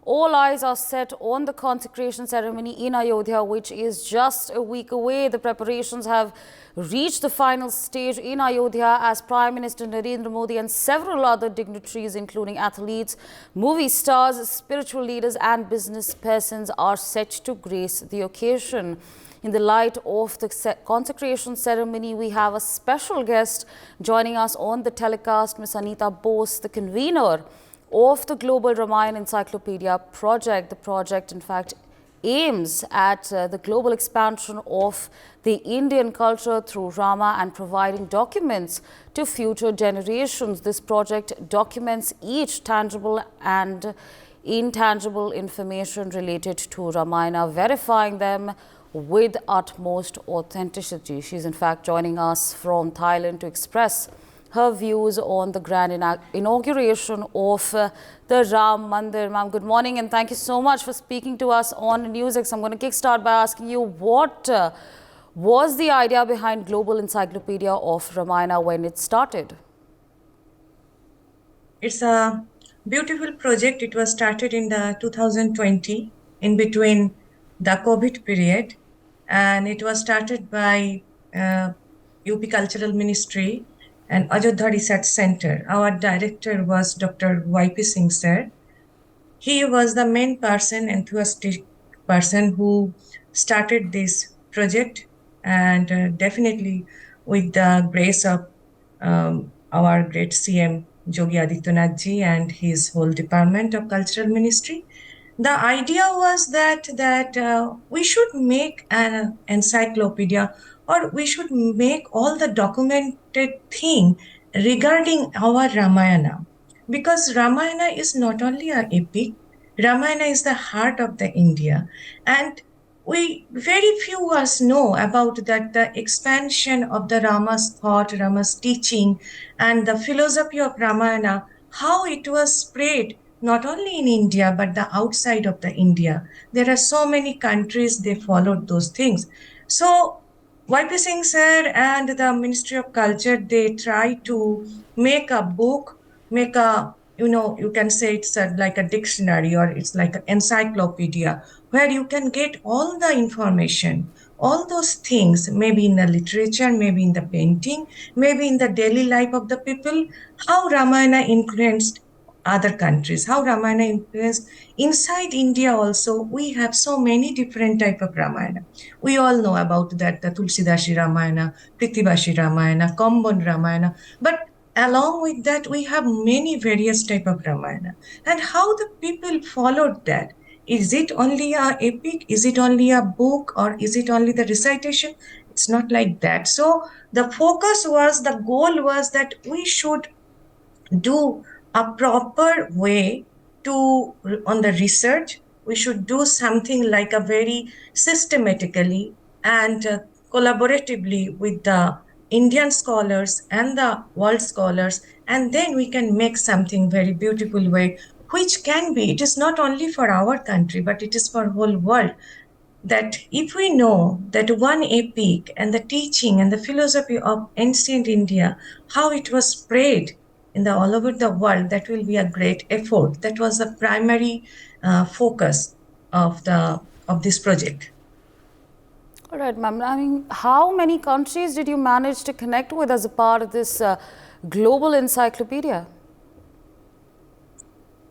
All eyes are set on the consecration ceremony in Ayodhya, which is just a week away. The preparations have reached the final stage in Ayodhya as Prime Minister Narendra Modi and several other dignitaries, including athletes, movie stars, spiritual leaders and business persons, are set to grace the occasion. In the light of the consecration ceremony, we have a special guest joining us on the telecast, Ms. Anita Bose, the convener of the Global Ramayana Encyclopedia project. The project, in fact, aims at the global expansion of the Indian culture through Rama and providing documents to future generations. This project documents each tangible and intangible information related to Ramayana, verifying them with utmost authenticity. She's in fact joining us from Thailand to express her views on the grand inauguration of the Ram Mandir. Ma'am, good morning and thank you so much for speaking to us on NewsX. I'm going to kickstart by asking you, what was the idea behind Global Encyclopedia of Ramayana when it started? It's a beautiful project. It was started in the 2020 in between the COVID period, and it was started by UP Cultural Ministry and Ayodhya Research Center. Our director was Dr. YP Singh sir. He was the main person, enthusiastic person who started this project, and definitely with the grace of our great CM Yogi Adityanath ji and his whole department of cultural ministry. The idea was that we should make an encyclopedia, or we should make all the documented thing regarding our Ramayana, because Ramayana is not only an epic. Ramayana is the heart of the India, and we very few of us know about that the expansion of the Rama's thought, Rama's teaching, and the philosophy of Ramayana, how it was spread not only in India but the outside of the India. There are so many countries they followed those things. So YP Singh sir and the Ministry of Culture, they try to make a book, make a, you can say it's like a dictionary, or it's like an encyclopedia where you can get all the information, all those things, maybe in the literature, maybe in the painting, maybe in the daily life of the people, how Ramayana influenced other countries, how Ramayana influenced inside India also. We have so many different type of Ramayana. We all know about that, the Tulsidasi Ramayana, Prithivashi Ramayana, Convenor Ramayana, but along with that, we have many various type of Ramayana. And how the people followed that. Is it only a epic? Is it only a book? Or is it only the recitation? It's not like that. So the focus was, the goal was that we should do a proper way to on the research. We should do something like a very systematically and collaboratively with the Indian scholars and the world scholars, and then we can make something very beautiful way, which can be, it is not only for our country but it is for whole world. That if we know that one epic and the teaching and the philosophy of ancient India, how it was spread in the all over the world, that will be a great effort. That was the primary focus of this project. All right, ma'am. I mean, how many countries did you manage to connect with as a part of this global encyclopedia?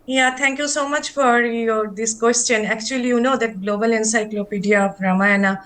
Yeah, thank you so much for this question. Actually, you know that Global Encyclopedia of Ramayana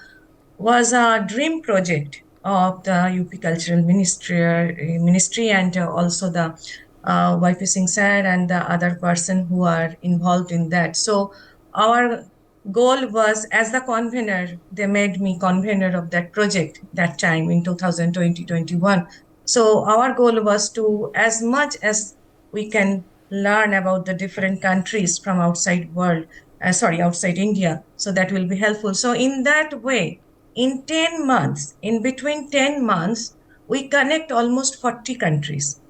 was a dream project of the UP Cultural Ministry and also the YP Singh sir and the other person who are involved in that. So our goal was, as the convener, they made me convener of that project that time in 2020-21. So our goal was to, as much as we can learn about the different countries from outside world, outside India. So that will be helpful. So in that way, in 10 months, in between 10 months, we connect almost 40 countries.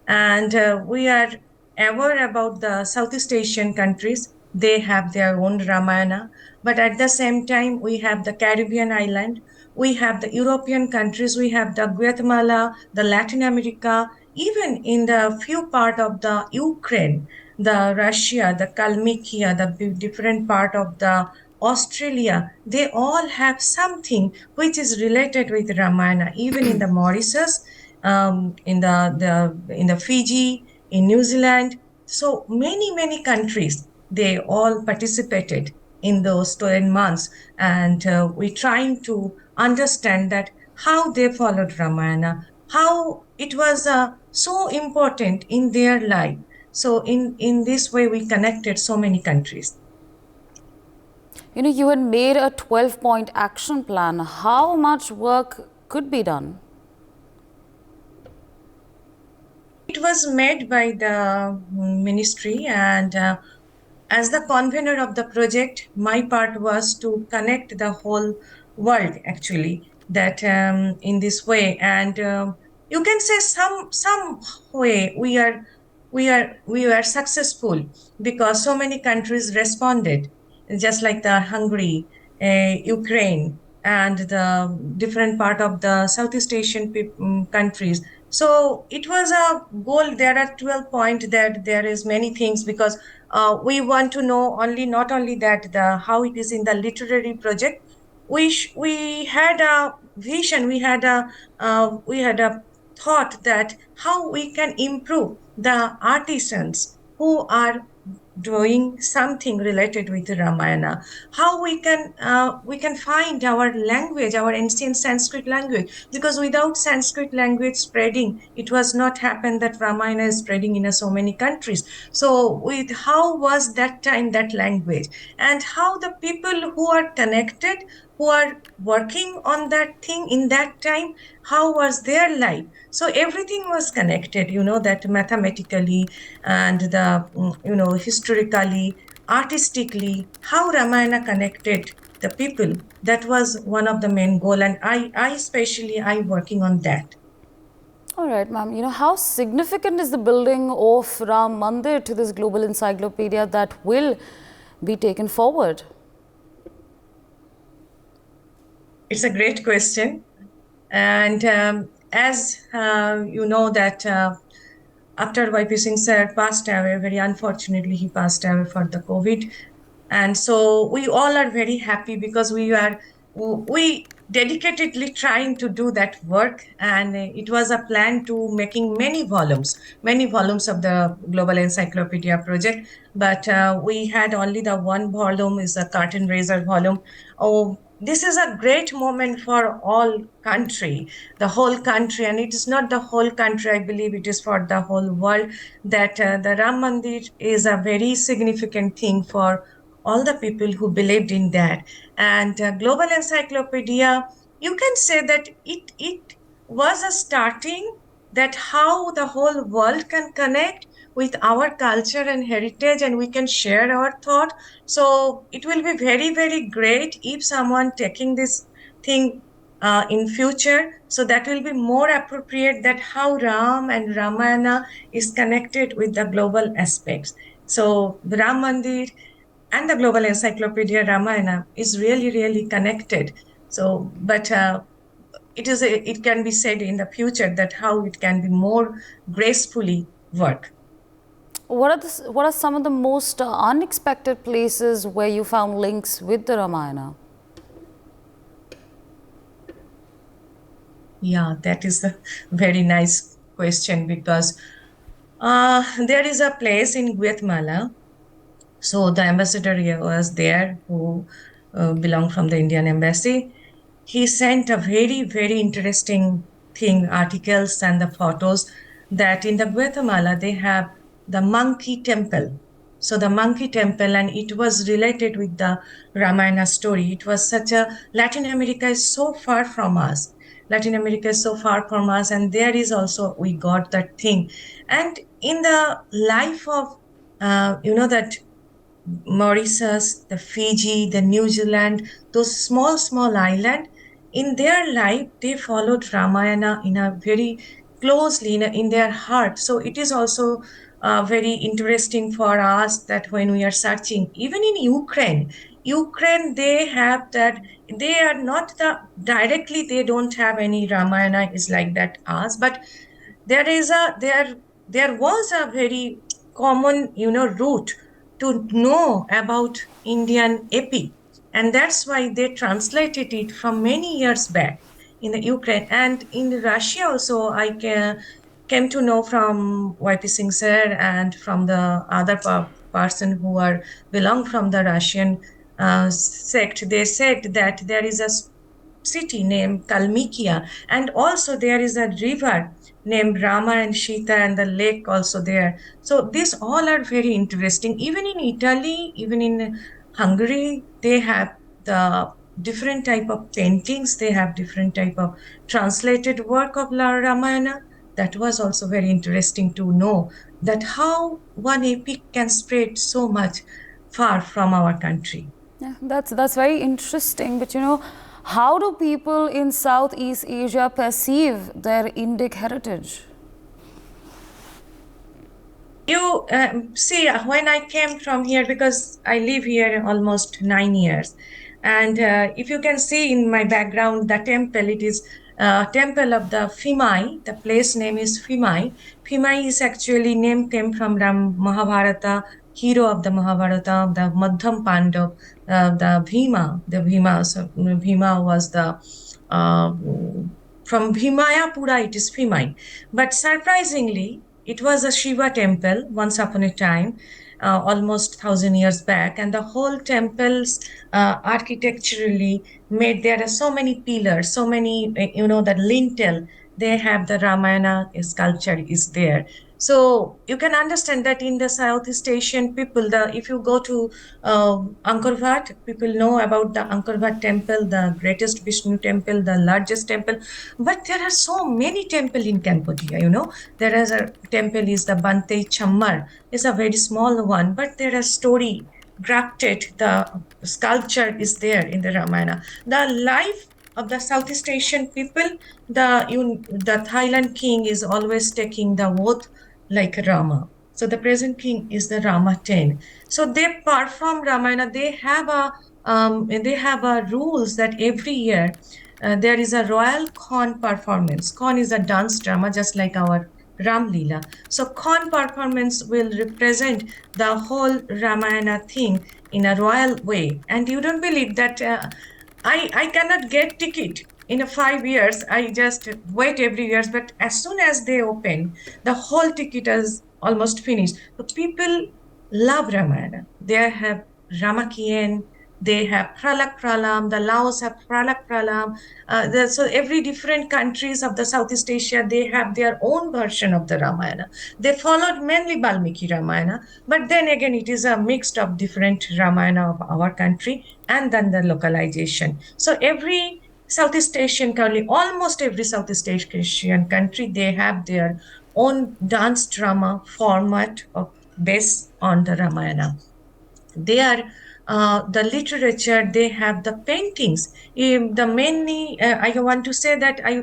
And we are aware about the Southeast Asian countries. They have their own Ramayana. But at the same time, we have the Caribbean island. We have the European countries. We have the Guatemala, the Latin America, even in the few part of the Ukraine. the Russia, the Kalmykia, the different part of the Australia, they all have something which is related with Ramayana. Even in the Mauritius, in the Fiji, in New Zealand, so many countries they all participated in those 12 months, and we're trying to understand that how they followed Ramayana, how it was so important in their life. So in this way, we connected so many countries. You had made a 12-point action plan. How much work could be done? It was made by the ministry, and as the convener of the project, my part was to connect the whole world actually. That in this way, and you can say some way we were successful because so many countries responded, just like the Hungary, Ukraine, and the different part of the Southeast Asian countries. So it was a goal. There are 12 points that there is many things because we want to know only not only that the how it is in the literary project. We had a vision. We had a thought that how we can improve the artisans who are doing something related with Ramayana, how we can find our language, our ancient Sanskrit language, because without Sanskrit language spreading, it was not happen that Ramayana is spreading in so many countries. So with how was that time that language, and how the people who are connected, who are working on that thing in that time, how was their life. So everything was connected, that mathematically and the historically, artistically, how Ramayana connected the people. That was one of the main goal, and I especially I working on that. All right, ma'am. How significant is the building of Ram Mandir to this global encyclopedia that will be taken forward? It's a great question, and as you know that after Y.P. Singh sir passed away, very unfortunately he passed away for the COVID, and so we all are very happy because we dedicatedly trying to do that work, and it was a plan to making many volumes of the global encyclopedia project, but we had only the one volume is a curtain raiser volume. Oh, this is a great moment for all country, the whole country, and it is not the whole country, I believe it is for the whole world, that the Ram Mandir is a very significant thing for all the people who believed in that. And Global Encyclopedia, you can say that it was a starting that how the whole world can connect with our culture and heritage, and we can share our thought. So it will be very great if someone taking this thing in future, so that will be more appropriate that how Ram and Ramayana is connected with the global aspects. So the Ram Mandir and the Global Encyclopedia Ramayana is really connected. So, but it can be said in the future that how it can be more gracefully work. What are some of the most unexpected places where you found links with the Ramayana? Yeah, that is a very nice question because there is a place in Guatemala. So the ambassador here was there who belonged from the Indian embassy. He sent a very interesting thing, articles and the photos that in the Guatemala they have the monkey temple. So the monkey temple, and it was related with the Ramayana story. It was such a Latin America is so far from us. Latin America is so far from us, and there is also we got that thing. And in the life of that Mauritius, the Fiji, the New Zealand, those small island, in their life, they followed Ramayana in a very closely in their heart. So it is also very interesting for us that when we are searching, even in Ukraine, they have that, they are not the directly, they don't have any Ramayana is like that us, but there is a there was a very common, route to know about Indian epic. And that's why they translated it from many years back in the Ukraine. And in Russia also, came to know from YP Singh sir and from the other person who are belong from the Russian sect. They said that there is a city named Kalmikia, and also there is a river named Rama and Sita, and the lake also there. So these all are very interesting. Even in Italy, even in Hungary, they have the different type of paintings. They have different type of translated work of La Ramayana. That was also very interesting to know that how one epic can spread so much far from our country. Yeah, that's very interesting. But how do people in Southeast Asia perceive their Indic heritage? You see, when I came from here, because I live here almost 9 years, and if you can see in my background, the temple, it is temple of the Fimai. The place name is Fimai. Fimai is actually name came from Ram Mahabharata, hero of the Mahabharata, the Madhyam Pandav, the Bhima. The Bhima, so Bhima was the uh, from Bhimayapura, it is Fimai. But surprisingly, it was a Shiva temple once upon a time, almost 1,000 years back, and the whole temples architecturally made. There are so many pillars, so many, the lintel. They have the Ramayana sculpture is there. So you can understand that in the Southeast Asian people, the if you go to Angkor Wat, people know about the Angkor Wat temple, the greatest Vishnu temple, the largest temple. But there are so many temples in Cambodia. There is a temple is the Bante Chammar. It's a very small one, but there are story grafted. The sculpture is there in the Ramayana. The life of the Southeast Asian people, the Thailand king is always taking the oath like Rama. So the present king is the Rama 10. So they perform Ramayana. They have a rules that every year there is a royal Khan performance. Khan is a dance drama, just like our Ram Leela. So Khan performance will represent the whole Ramayana thing in a royal way. And you don't believe that I cannot get ticket in a 5 years. I just wait every year. But as soon as they open, the whole ticket is almost finished. So people love Ramayana. They have Ramakian, they have Pralak Pralam, the Laos have Pralak Pralam. So every different countries of the Southeast Asia, they have their own version of the Ramayana. They followed mainly Balmiki Ramayana, but then again, it is a mix of different Ramayana of our country and then the localization. So every Southeast Asian country, almost every Southeast Asian country, they have their own dance drama format of based on the Ramayana. They are the literature. They have the paintings. The many. I want to say that I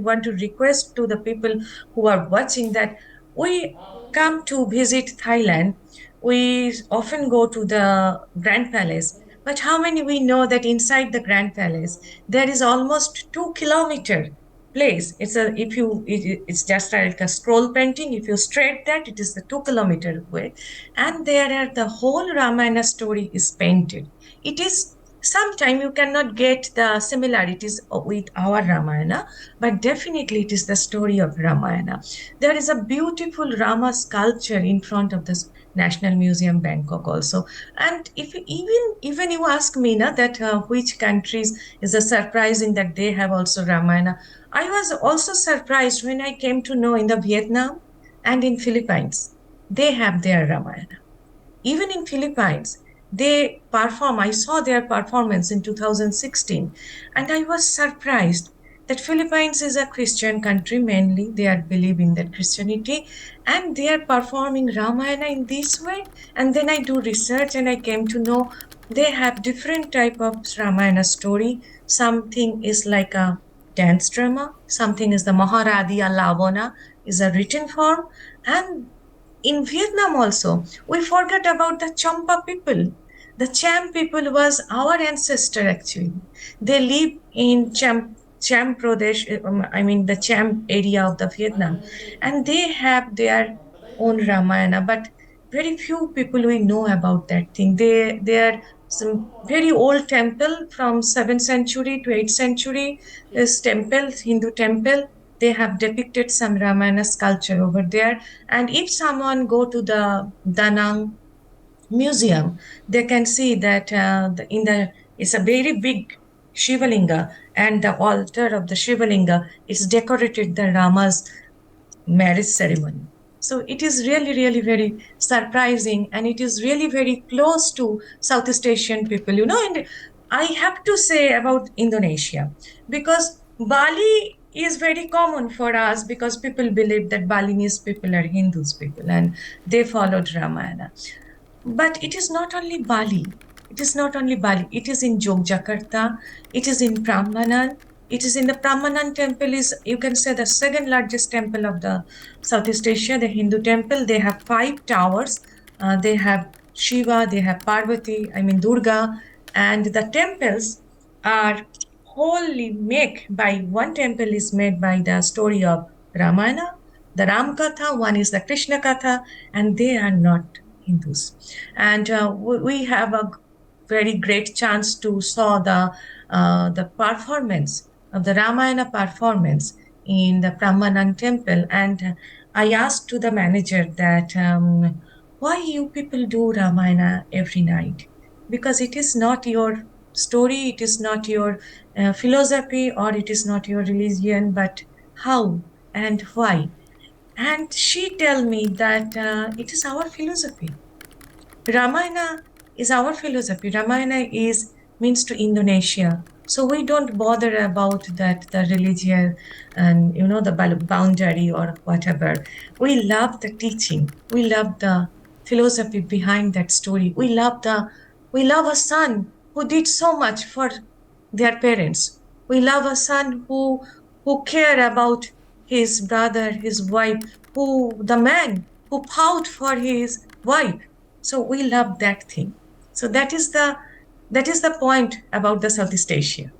want to request to the people who are watching that we come to visit Thailand. We often go to the Grand Palace. But how many we know that inside the Grand Palace there is almost 2 kilometer place. It's just like a scroll painting. If you straight that, it is the 2 kilometer way, and there are the whole Ramayana story is painted. It is sometimes you cannot get the similarities with our Ramayana, but definitely it is the story of Ramayana. There is a beautiful Rama sculpture in front of the National Museum, Bangkok also. And if even you ask me na, that which countries is a surprising that they have also Ramayana, I was also surprised when I came to know in the Vietnam and in Philippines, they have their Ramayana. Even in Philippines, they perform. I saw their performance in 2016, and I was surprised that Philippines is a Christian country mainly. They are believing that Christianity, and they are performing Ramayana in this way. And then I do research, and I came to know they have different type of Ramayana story. Something is like a dance drama. Something is the Maharadiya Lavana is a written form, and in Vietnam also, we forgot about the Champa people. The Cham people was our ancestor actually. They live in Cham Pradesh, I mean the Cham area of the Vietnam, and they have their own Ramayana, but very few people we know about that thing. They are some very old temple from 7th century to 8th century. This temple, Hindu temple, they have depicted some Ramayana sculpture over there. And if someone go to the Danang museum, they can see that it's a very big Shivalinga, and the altar of the Shivalinga is decorated the Rama's marriage ceremony. So it is really, really very surprising, and it is really very close to Southeast Asian people, And I have to say about Indonesia, because Bali is very common for us because people believe that Balinese people are Hindus people and they followed Ramayana. But it is not only Bali. It is not only Bali. It is in Yogyakarta. It is in Prambanan. It is in the Prambanan temple is, you can say, the second largest temple of the Southeast Asia, the Hindu temple. They have 5 towers. They have Shiva, they have Parvati, Durga. And the temples are wholly made by, one temple is made by the story of Ramayana, the Ram Katha, one is the Krishna Katha, and they are not Hindus. And we have a very great chance to saw the performance of the Ramayana performance in the Prambanan temple. And I asked to the manager that why you people do Ramayana every night? Because it is not your story, it is not your philosophy, or it is not your religion, but how and why? And she tell me that it is our philosophy. Ramayana is our philosophy. Ramayana means to Indonesia. So we don't bother about that, the religion and the boundary or whatever. We love the teaching. We love the philosophy behind that story. We love a son who did so much for their parents. We love a son who care about his brother, his wife, the man who fought for his wife. So we love that thing. So that is the point about the Southeast Asia.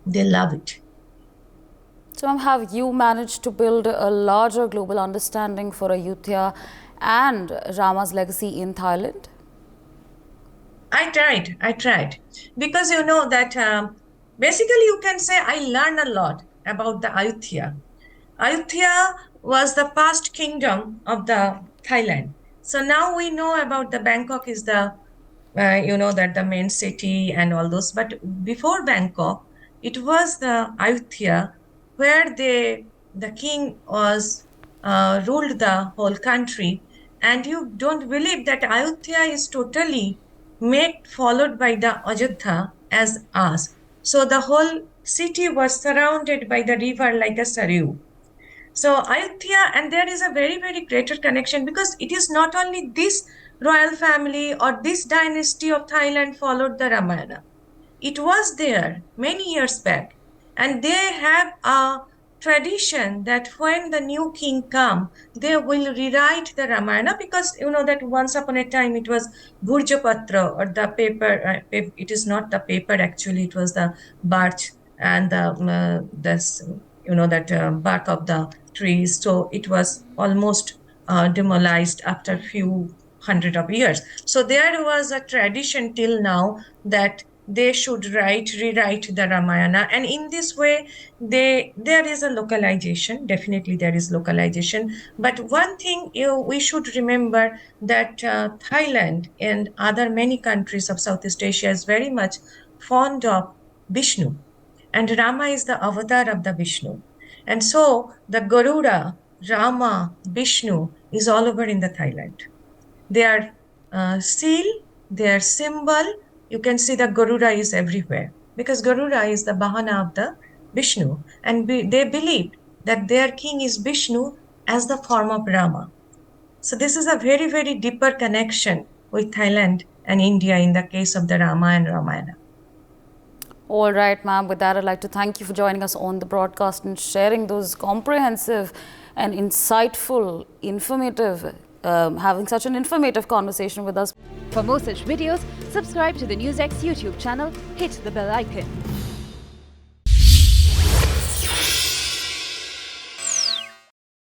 They love it. So, have you managed to build a larger global understanding for Ayodhya and Rama's legacy in Thailand? I tried. Because that basically you can say I learned a lot about the Ayodhya. Ayodhya was the past kingdom of the Thailand. So now we know about the Bangkok is the, that the main city and all those. But before Bangkok, it was the Ayodhya where the king was ruled the whole country. And you don't believe that Ayodhya is totally followed by the Ajodhya as us. So the whole city was surrounded by the river like a Saryu. So Ayodhya, and there is a very, very greater connection because it is not only this royal family or this dynasty of Thailand followed the Ramayana. It was there many years back. And they have a tradition that when the new king come, they will rewrite the Ramayana because that once upon a time it was Bhurjapatra or the paper. It is not the paper actually, it was the birch and the bark of the trees. So it was almost demolished after a few hundred of years. So there was a tradition till now that they should rewrite the Ramayana. And in this way, there is a localization. Definitely there is localization. But one thing we should remember that Thailand and other many countries of Southeast Asia is very much fond of Vishnu. And Rama is the avatar of the Vishnu. And so the Garuda, Rama, Vishnu is all over in the Thailand. Their seal, their symbol, you can see the Garuda is everywhere because Garuda is the Bahana of the Vishnu. And they believe that their king is Vishnu as the form of Rama. So this is a very, very deeper connection with Thailand and India in the case of the Rama and Ramayana. All right, ma'am. With that, I'd like to thank you for joining us on the broadcast and sharing those comprehensive and insightful, informative, having such an informative conversation with us. For more such videos, subscribe to the NewsX YouTube channel, hit the bell icon.